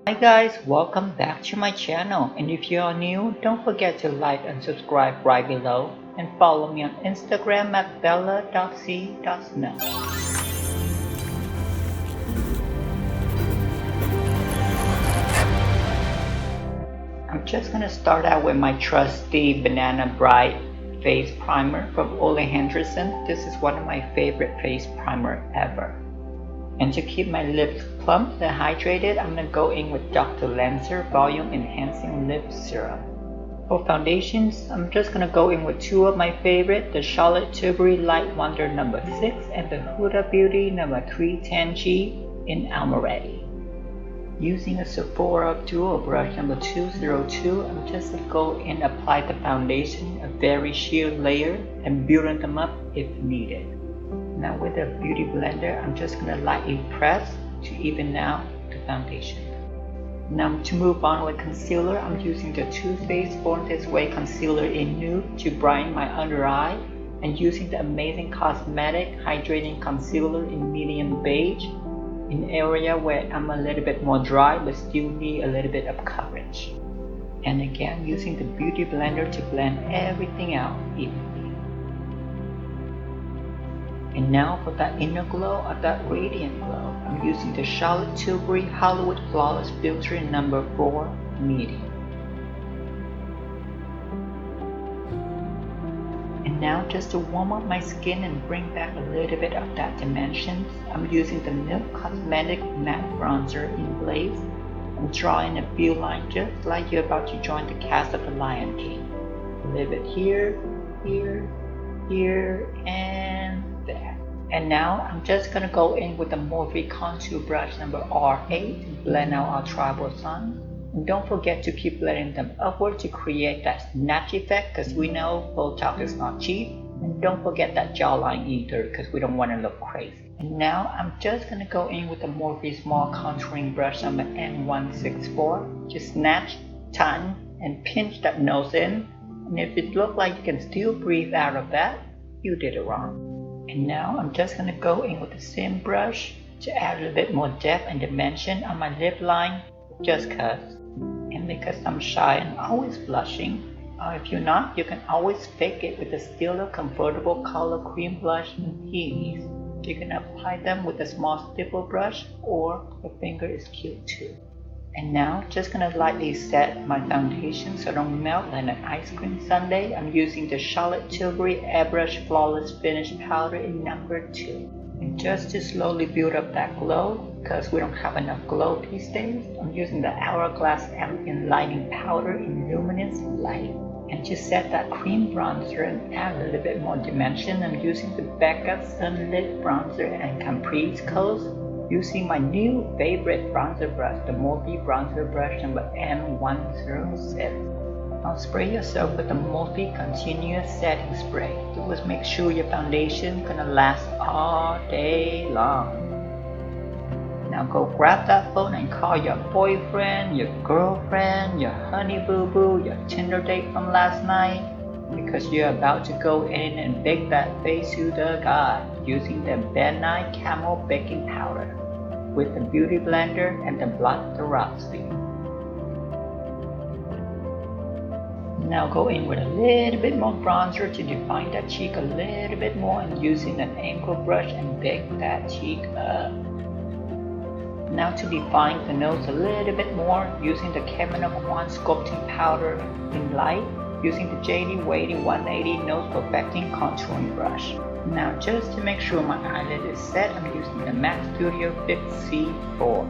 Hi guys, welcome back to my channel, and if you are new, don't forget to like and subscribe right below and follow me on Instagram at bella.c.snow. I'm just gonna start out with my trusty Banana Bright face primer from Henrikson. This is one of my favorite face primer ever. And to keep my lips plump and hydrated, I'm going to go in with Dr.Lancer Volume Enhancing Lip Serum. For foundations, I'm just going to go in with two of my favorite, the Charlotte Tilbury Light Wonder No. 6 and the Huda Beauty No. 310G in Amaretti. Using a Sephora Dual Brush No. 202, I'm just going to go in and apply the foundation, a very sheer layer, and building them up if needed. Now with a beauty blender, I'm just going to lightly press to even out the foundation. Now to move on with concealer, I'm using the Too Faced Born This Way Concealer in Nude to brighten my under eye, and using the amazing Cosmetic Hydrating Concealer in Medium Beige, in area where I'm a little bit more dry but still need a little bit of coverage. And again, using the beauty blender to blend everything out evenly. And now for that inner glow or that radiant glow, I'm using the Charlotte Tilbury Hollywood Flawless Filter in No. 4 Medium. And now just to warm up my skin and bring back a little bit of that dimensions, I'm using the Nude Cosmetic Matte Bronzer in Blaze. I'm drawing a few lines just like you're about to join the cast of the Lion King. A little bit here, here, here, and there. And now I'm just gonna go in with the Morphe contour brush number R8 to blend out our tribal sun. And don't forget to keep blending them upward to create that snatch effect, because we know Botox is not cheap. And don't forget that jawline either, because we don't want to look crazy. And now I'm just gonna go in with the Morphe small contouring brush number N164 to snatch, tighten, and pinch that nose in. And if it looks like you can still breathe out of that, you did it wrong. And now I'm just going to go in with the same brush to add a little bit more depth and dimension on my lip line, just cause. And because I'm shy and always blushing, or if you're not, you can always fake it with the Stilla Convertible Color Cream Blush and Peonies. You can apply them with a small stipple brush, or your finger is cute too. And now, just gonna lightly set my foundation so it don't melt like an ice cream sundae. I'm using the Charlotte Tilbury Airbrush Flawless Finish powder in No. 2. And just to slowly build up that glow, because we don't have enough glow these days, I'm using the Hourglass Ambient Lighting powder in Luminous Light. And to set that cream bronzer and add a little bit more dimension, I'm using the Becca Sunlit bronzer and Capri's Coast, using my new favorite bronzer brush, the Morphe bronzer brush number M107. Now spray yourself with the Morphe Continuous Setting Spray. Always make sure your foundation is gonna last all day long. Now go grab that phone and call your boyfriend, your girlfriend, your honey boo boo, your Tinder date from last night, because you're about to go in and bake that face Huda God using the Benign Camel Baking Powder with the Beauty Blender and the Blush Stilla. Now go in with a little bit more bronzer to define that cheek a little bit more, and using an angle brush and bake that cheek up. Now to define the nose a little bit more, using the Kevin Kwan Sculpting Powder in Light, using the JD Wady 180 Nose Perfecting Contouring Brush. Now just to make sure my eyelid is set, I'm using the MAC Studio Fit C4.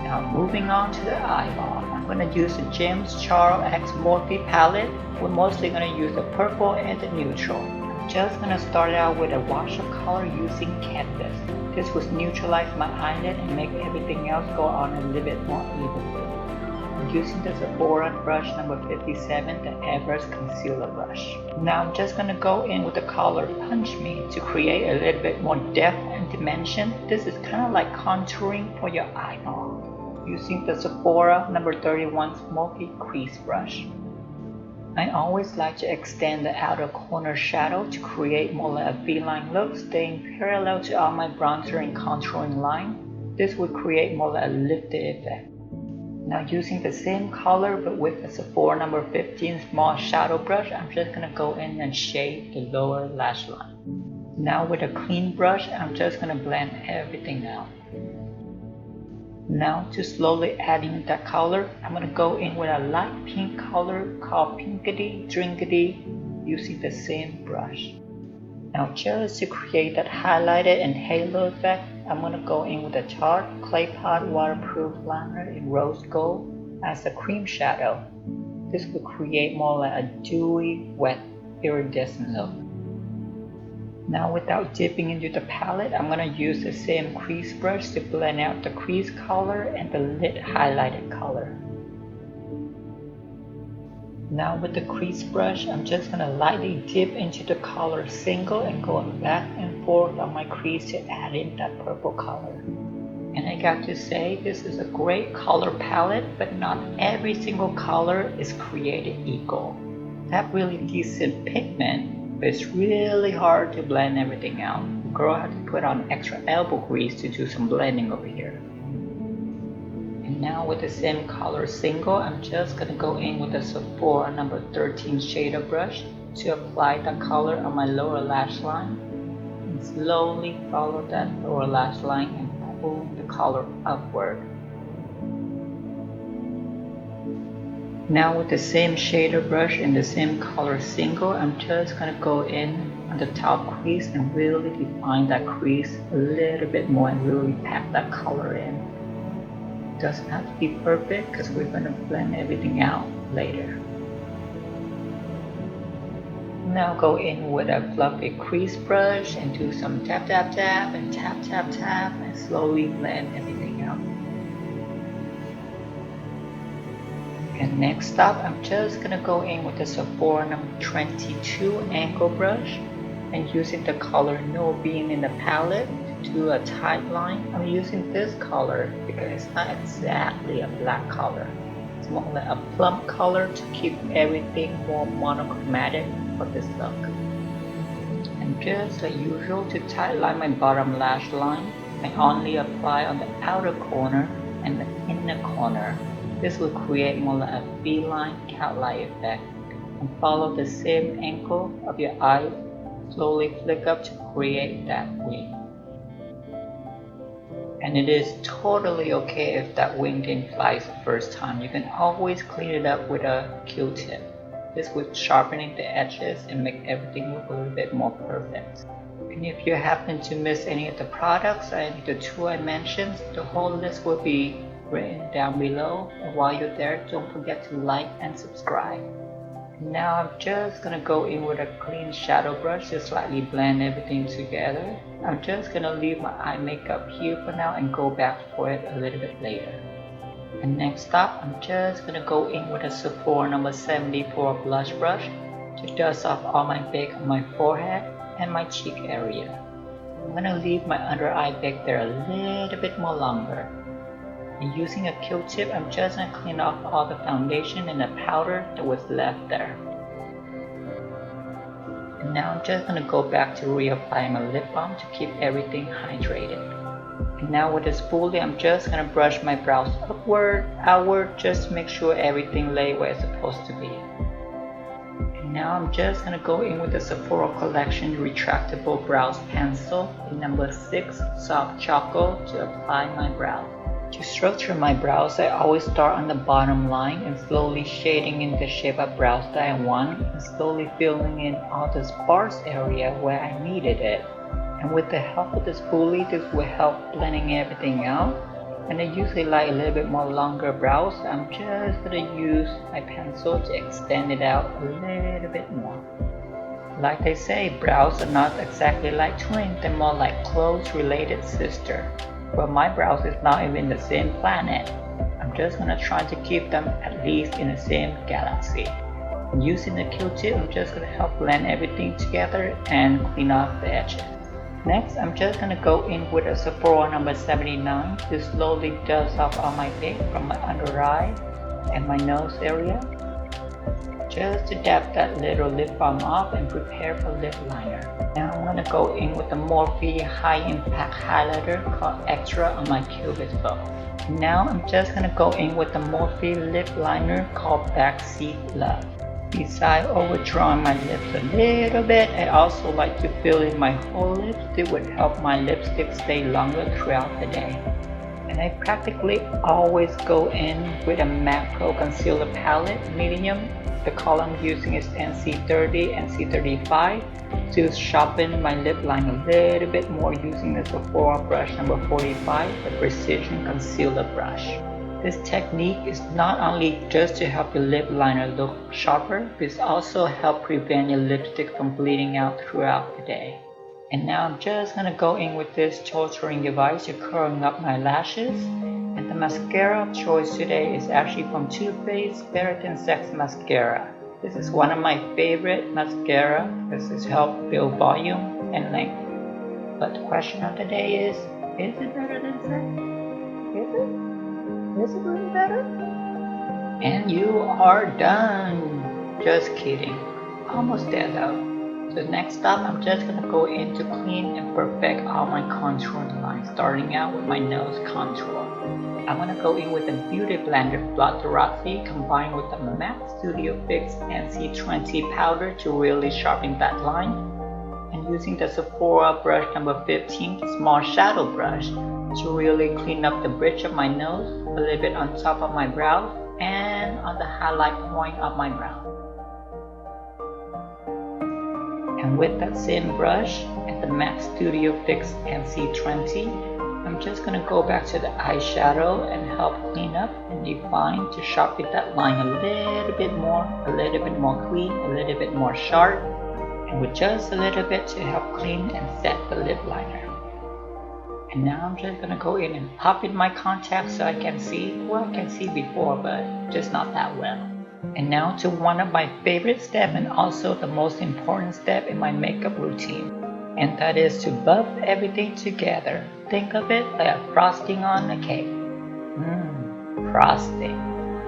Now moving on to the eyeball, I'm going to use the James Charles X Morphe palette. We're mostly going to use the purple and the neutral. I'm just going to start out with a wash of color using Canvas. This will neutralize my eyelid and make everything else go on a little bit more evenly. Using the Sephora brush number 57, the Airbrush Concealer Brush. Now I'm just going to go in with the color Punch Me to create a little bit more depth and dimension. This is kind of like contouring for your eyeball. Using the Sephora number 31 Smoky Crease Brush. I always like to extend the outer corner shadow to create more like a V-line look, staying parallel to all my bronzer and contouring line. This would create more like a lifted effect. Now using the same color but with a Sephora number 15 small shadow brush, I'm just gonna go in and shade the lower lash line. Now with a clean brush, I'm just gonna blend everything out. Now to slowly add in that color, I'm gonna go in with a light pink color called Pinkity Drinkity using the same brush. Now just to create that highlighted and halo effect, I'm gonna go in with a Tarte Clay Pot Waterproof Liner in Rose Gold as a cream shadow. This will create more like a dewy, wet, iridescent look. Now without dipping into the palette, I'm gonna use the same crease brush to blend out the crease color and the lid highlighted color. Now with the crease brush, I'm just gonna lightly dip into the color single and going back and forth on my crease to add in that purple color. And I got to say, this is a great color palette, but not every single color is created equal. They have really decent pigment, but it's really hard to blend everything out. The girl had to put on extra elbow grease to do some blending over here. And now with the same color single, I'm just gonna go in with the Sephora number 13 shader brush to apply the color on my lower lash line. And slowly follow that lower lash line and pull the color upward. Now with the same shader brush and the same color single, I'm just gonna go in on the top crease and really define that crease a little bit more and really pack that color in. Doesn't have to be perfect because we're going to blend everything out later. Now go in with a fluffy crease brush and do some tap tap tap and tap tap tap and slowly blend everything out. And next up, I'm just going to go in with the Sephora number 22 angle brush and using the color No Beam in the palette to do a tight line. I'm using this color because it's not exactly a black color. It's more like a plum color to keep everything more monochromatic for this look. And just like usual, to tight line my bottom lash line, I only apply on the outer corner and the inner corner. This will create more like a V-line cat-like effect. And follow the same angle of your eye. Slowly flick up to create that wing. And it is totally okay if that wing didn't fly the first time. You can always clean it up with a Q-tip. This will sharpen the edges and make everything look a little bit more perfect. And if you happen to miss any of the products and the two I mentioned, the whole list will be written down below. And while you're there, don't forget to like and subscribe. Now I'm just gonna go in with a clean shadow brush to slightly blend everything together. I'm just gonna leave my eye makeup here for now and go back for it a little bit later. And next up, I'm just gonna go in with a Sephora number 74 blush brush to dust off all my bake on my forehead and my cheek area. I'm gonna leave my under eye bake there a little bit more longer. And using a Q-tip, I'm just going to clean off all the foundation and the powder that was left there. And now I'm just going to go back to reapply my lip balm to keep everything hydrated. And now with this spoolie, I'm just going to brush my brows upward, outward, just to make sure everything lay where it's supposed to be. And now I'm just going to go in with the Sephora Collection Retractable Brows Pencil in number 6 Soft Chocolate to apply my brows. To structure my brows, I always start on the bottom line and slowly shading in the shape of brows that I want and slowly filling in all the sparse area where I needed it. And with the help of the spoolie, this will help blending everything out. And I usually like a little bit more longer brows. I'm just going to use my pencil to extend it out a little bit more. Like they say, brows are not exactly like twins, they're more like close related sisters. But my brows is not even the same planet. I'm just gonna try to keep them at least in the same galaxy. And using the Q-tip, I'm just gonna help blend everything together and clean off the edges. Next, I'm just gonna go in with a Sephora number 79 to slowly dust off all my bake from my under eye and my nose area. just to dab that little lip balm off and prepare for lip liner. Now I'm gonna go in with the Morphe High Impact Highlighter called Extra on my cupid's bow. Now I'm just gonna go in with the Morphe Lip Liner called Backseat Love. Besides overdrawing my lips a little bit, I also like to fill in my whole lips. It would help my lipstick stay longer throughout the day. And I practically always go in with a MAC Pro Concealer Palette, medium. The color I'm using is NC30 and NC35 to sharpen my lip line a little bit more using the Sephora brush number 45, the Precision Concealer Brush. This technique is not only just to help your lip liner look sharper, but it also helps prevent your lipstick from bleeding out throughout the day. And now I'm just gonna go in with this torturing device to curling up my lashes. And the mascara of choice today is actually from Too Faced Better Than Sex Mascara. This is one of my favorite mascara because it helps build volume and length. But the question of the day is it better than sex? Is it? Is it really better? And you are done! Just kidding. Almost there though. So next up, I'm just gonna go in to clean and perfect all my contouring lines, starting out with my nose contour. I'm gonna go in with the Beauty Blender Blotterazzi combined with the MAC Studio Fix NC20 powder to really sharpen that line. And using the Sephora brush number 15, small shadow brush, to really clean up the bridge of my nose, a little bit on top of my brows, and on the highlight point of my brow. And with that same brush and the MAC Studio Fix NC20, I'm just going to go back to the eyeshadow and help clean up and define to sharpen that line a little bit more clean, a little bit more sharp, and with just a little bit to help clean and set the lip liner. And now I'm just going to go in and pop in my contacts so I can see, well, I can see before, but just not that well. And now to one of my favorite steps and also the most important step in my makeup routine. And that is to buff everything together. Think of it like a frosting on a cake. Frosting.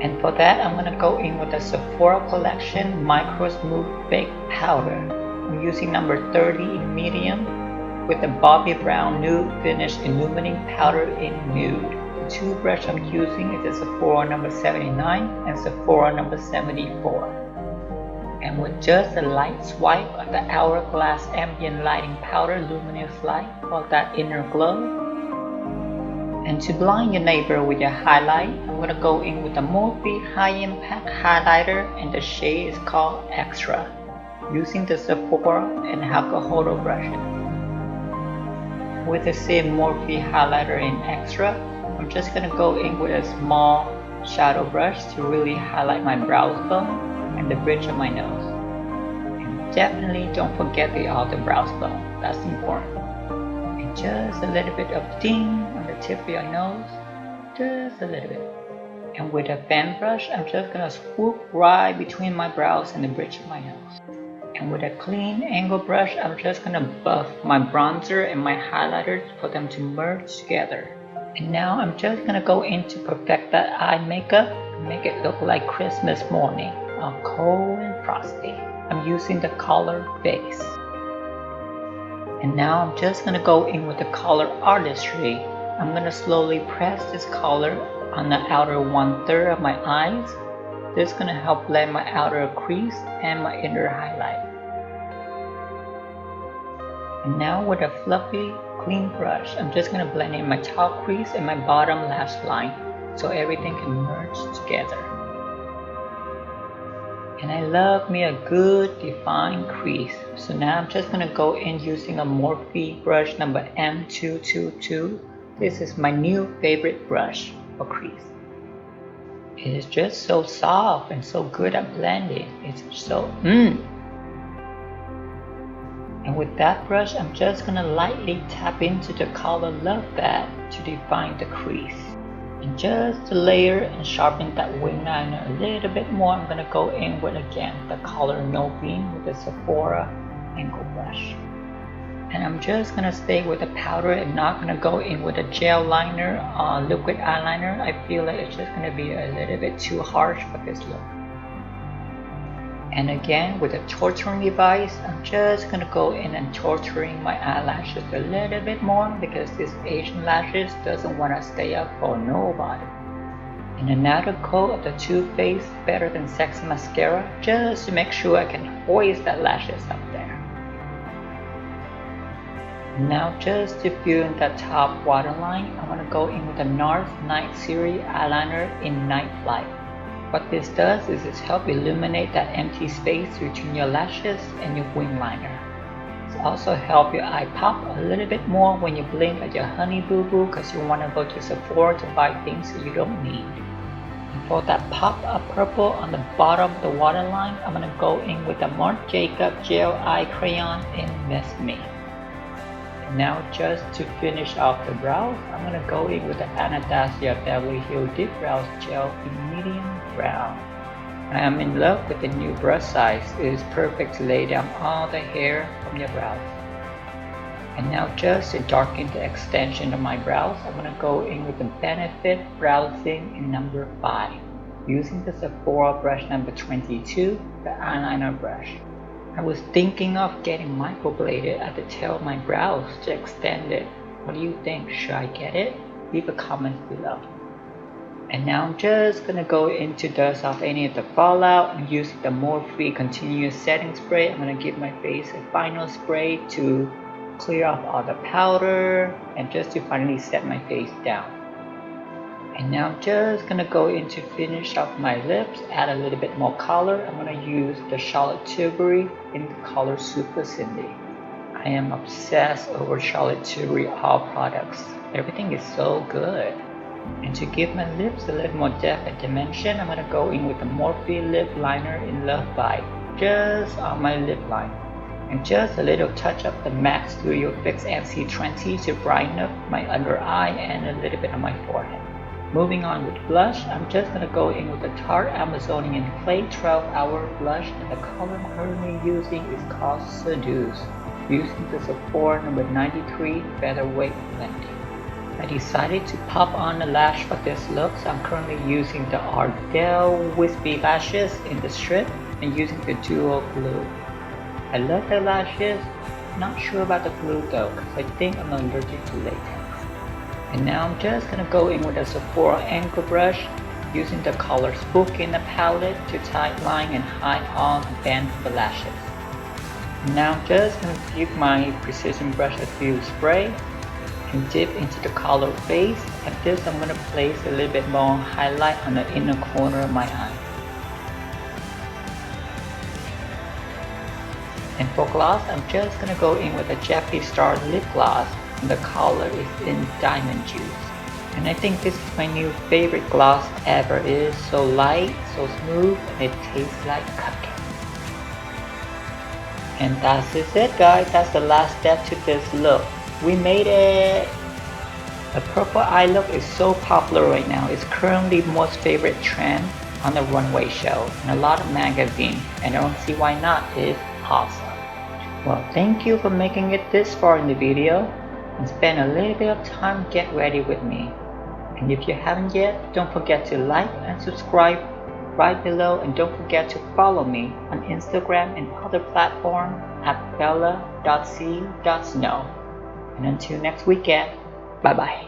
And for that, I'm going to go in with the Sephora Collection Micro Smooth Baked Powder. I'm using number 30 in medium with the Bobbi Brown Nude Finish Illuminating Powder in Nude. The two brushes I'm using is the Sephora number 79 and Sephora number 74. And with just a light swipe of the Hourglass Ambient Lighting Powder Luminous Light for that inner glow. And to blind your neighbor with your highlight, I'm going to go in with the Morphe High Impact Highlighter and the shade is called Extra, using the Sephora and alcohol brush. With the same Morphe highlighter in Extra, I'm just going to go in with a small shadow brush to really highlight my brow bone and the bridge of my nose. And definitely don't forget the outer brow bone, that's important. And just a little bit of ding on the tip of your nose, just a little bit. And with a fan brush, I'm just gonna swoop right between my brows and the bridge of my nose. And with a clean angle brush, I'm just gonna buff my bronzer and my highlighters for them to merge together. And now I'm just gonna go in to perfect that eye makeup and make it look like Christmas morning. Cold and frosty. I'm using the color Base. And now I'm just going to go in with the color Artistry. I'm going to slowly press this color on the outer 1/3 of my eyes. This is going to help blend my outer crease and my inner highlight. And now with a fluffy, clean brush, I'm just going to blend in my top crease and my bottom lash line so everything can merge together. And I love me a good defined crease. So now I'm just going to go in using a Morphe brush number M222. This is my new favorite brush for crease. It is just so soft and so good at blending. It's so And with that brush, I'm just going to lightly tap into the color Love That to define the crease. And just to layer and sharpen that wing liner a little bit more, I'm going to go in with again the color No Beam with the Sephora angle brush. And I'm just going to stay with the powder and not going to go in with a gel liner or liquid eyeliner. I feel like it's just going to be a little bit too harsh for this look. And again, with a torturing device, I'm just gonna go in and torturing my eyelashes a little bit more because this Asian lashes doesn't wanna stay up for nobody. And another coat of the Too Faced Better Than Sex mascara just to make sure I can hoist that lashes up there. Now just to fill in that top waterline, I'm gonna go in with the NARS Night Series eyeliner in Night Flight. What this does is it helps illuminate that empty space between your lashes and your wing liner. It also helps your eye pop a little bit more when you blink at your honey boo boo because you want to go to Sephora to buy things that you don't need. And for that pop of purple on the bottom of the waterline, I'm going to go in with the Marc Jacobs Gel Eye Crayon in Miss Me. Now just to finish off the brows, I'm going to go in with the Anastasia Beverly Hills Deep Brows Gel in medium brown. I am in love with the new brush size. It is perfect to lay down all the hair from your brows. And now just to darken the extension of my brows, I'm going to go in with the Benefit Browsing in number 5. Using the Sephora brush number 22, the eyeliner brush. I was thinking of getting microbladed at the tail of my brows to extend it. What do you think? Should I get it? Leave a comment below. And now I'm just gonna go in to dust off any of the fallout and using the Morphe Continuous Setting Spray. I'm gonna give my face a final spray to clear off all the powder and just to finally set my face down. And now I'm just gonna go in to finish off my lips, add a little bit more color. I'm gonna use the Charlotte Tilbury in the color Super Cindy. I am obsessed over Charlotte Tilbury all products. Everything is so good. And to give my lips a little more depth and dimension, I'm gonna go in with the Morphe lip liner in Love Bite, just on my lip line. And just a little touch of the MAC Studio Fix MC20 to brighten up my under eye and a little bit on my forehead. Moving on with blush, I'm just going to go in with the Tarte Amazonian Clay 12-Hour Blush, and the color I'm currently using is called Seduce, using the Sephora number 93 Featherweight Blending. I decided to pop on the lash for this look, so I'm currently using the Ardell Wispy Lashes in the strip and using the Duo Glue. I love the lashes, not sure about the glue though, because I think I'm allergic to latex. And now I'm just going to go in with a Sephora angle brush using the color Spook in the palette to tight line and hide all the bands of the lashes. And now I'm just going to give my precision brush a few spray and dip into the color Face. At this I'm going to place a little bit more highlight on the inner corner of my eye. And for gloss, I'm just going to go in with a Jeffree Star lip gloss. The color is in Diamond Juice. And I think this is my new favorite gloss ever. It is so light, so smooth, and it tastes like cupcake. And that's it guys, that's the last step to this look. We made it! The purple eye look is so popular right now. It's currently the most favorite trend on the runway show and a lot of magazines, and I don't see why not. It's awesome. Well, thank you for making it this far in the video and spend a little bit of time get ready with me. And if you haven't yet, don't forget to like and subscribe right below, and don't forget to follow me on Instagram and other platforms at bella.c.snow. And until next weekend, bye bye.